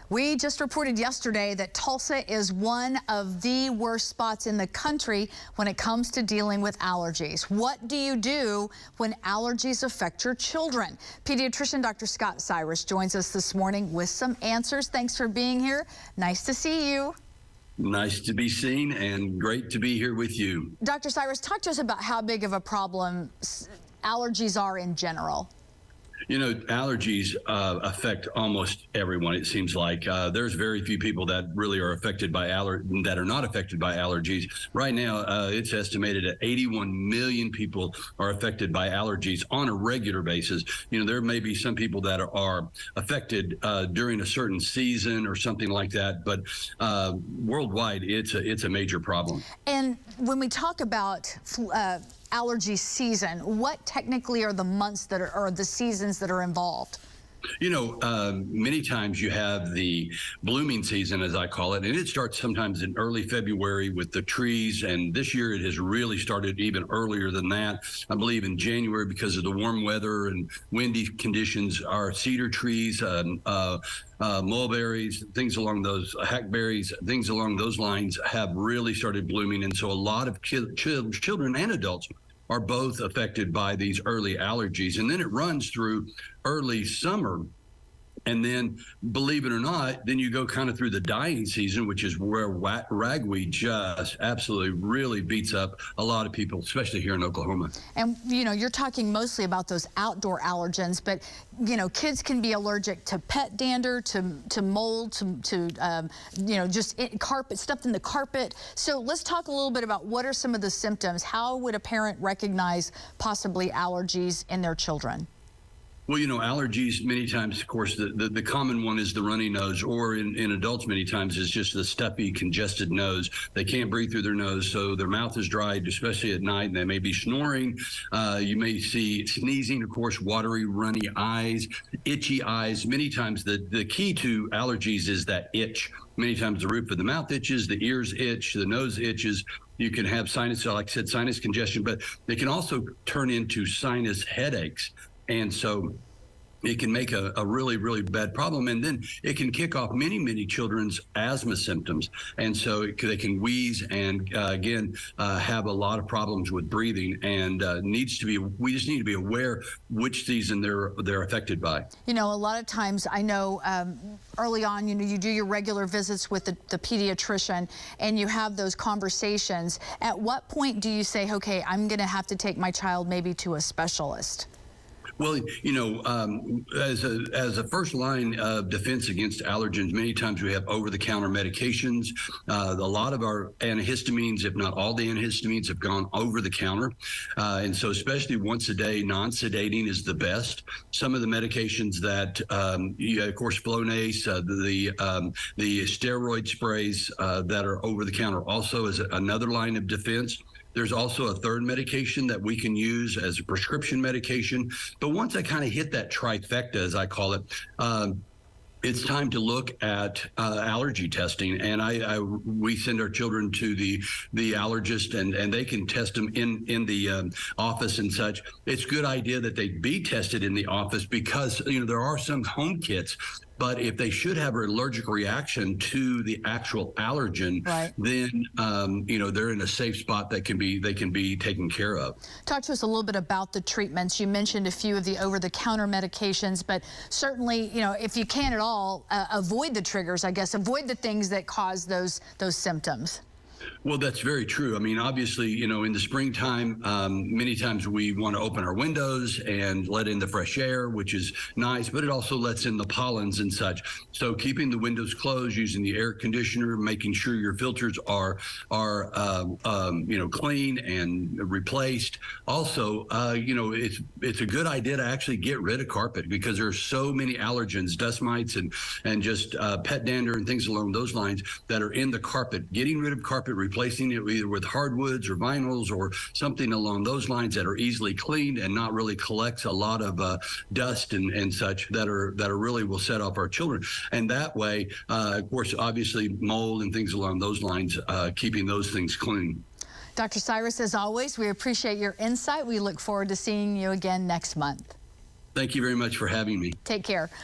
We just reported yesterday that Tulsa is one of the worst spots in the country when it comes to dealing with allergies. What do you do when allergies affect your children? Pediatrician Dr. Cyrus joins us this morning with some answers. Thanks for being here. Nice to see you. Nice to be seen and great to be here with you. Dr. Cyrus, talk to us about how big of a problem allergies are in general. You know, allergies affect almost everyone, it seems like. There's very few people that really are affected by that are not affected by allergies. Right now, it's estimated that 81 million people are affected by allergies on a regular basis. You know, there may be some people that are affected during a certain season or something like that, but worldwide, it's a major problem. And when we talk about allergy season, what technically are the months that are, or the seasons that are involved? You know, many times you have the blooming season, as I call it, and it starts sometimes in early February with the trees. And this year it has really started even earlier than that. I believe in January, because of the warm weather and windy conditions, our cedar trees, mulberries, things along those, hackberries, things along those lines have really started blooming. And so a lot of children and adults are both affected by these early allergies. And then it runs through early summer. And then, believe it or not, then you go kind of through the dying season, which is where ragweed just absolutely really beats up a lot of people, especially here in Oklahoma. And, you know, you're talking mostly about those outdoor allergens, but, you know, kids can be allergic to pet dander, to mold, to you know, just carpet, stuff in the carpet. So let's talk a little bit about what are some of the symptoms. How would a parent recognize possibly allergies in their children? Well, you know, allergies many times, of course, the common one is the runny nose, or in adults many times is just the stuffy, congested nose. They can't breathe through their nose, so their mouth is dried, especially at night, and they may be snoring. You may see sneezing, of course, watery, runny eyes, itchy eyes. Many times the key to allergies is that itch. Many times the roof of the mouth itches, the ears itch, the nose itches. You can have sinus, like I said, sinus congestion, but they can also turn into sinus headaches. And so it can make a really, really bad problem. And then it can kick off many children's asthma symptoms. And so they can wheeze and, again, have a lot of problems with breathing. And we just need to be aware which season they're affected by. You know, a lot of times I know early on, you know, you do your regular visits with the pediatrician and you have those conversations. At what point do you say, okay, I'm going to have to take my child maybe to a specialist? Well, you know, as a first line of defense against allergens, many times we have over-the-counter medications. A lot of our antihistamines, if not all the antihistamines, have gone over the counter. And so especially once a day, non-sedating is the best. Some of the medications that, of course, Flonase, the steroid sprays that are over the counter also is another line of defense. There's also a third medication that we can use as a prescription medication. But once I kind of hit that trifecta, as I call it, it's time to look at allergy testing, and we send our children to the allergist, and they can test them in the office and such. It's a good idea that they be tested in the office because, you know, there are some home kits. But if they should have an allergic reaction to the actual allergen, right, then you know, they're in a safe spot that they can be taken care of. Talk to us a little bit about the treatments. You mentioned a few of the over-the-counter medications, but certainly, you know, if you can at all, avoid the triggers, I guess, avoid the things that cause those symptoms. Well, that's very true. I mean, obviously, you know, in the springtime, many times we want to open our windows and let in the fresh air, which is nice, but it also lets in the pollens and such. So keeping the windows closed, using the air conditioner, making sure your filters are you know, clean and replaced. Also, you know, it's a good idea to actually get rid of carpet because there are so many allergens, dust mites, and just pet dander and things along those lines that are in the carpet. Getting rid of carpet, replacing it either with hardwoods or vinyls or something along those lines that are easily cleaned and not really collects a lot of dust and such that really will set off our children. And that way, of course, obviously mold and things along those lines, keeping those things clean. Dr. Cyrus, as always, we appreciate your insight. We look forward to seeing you again next month. Thank you very much for having me. Take care.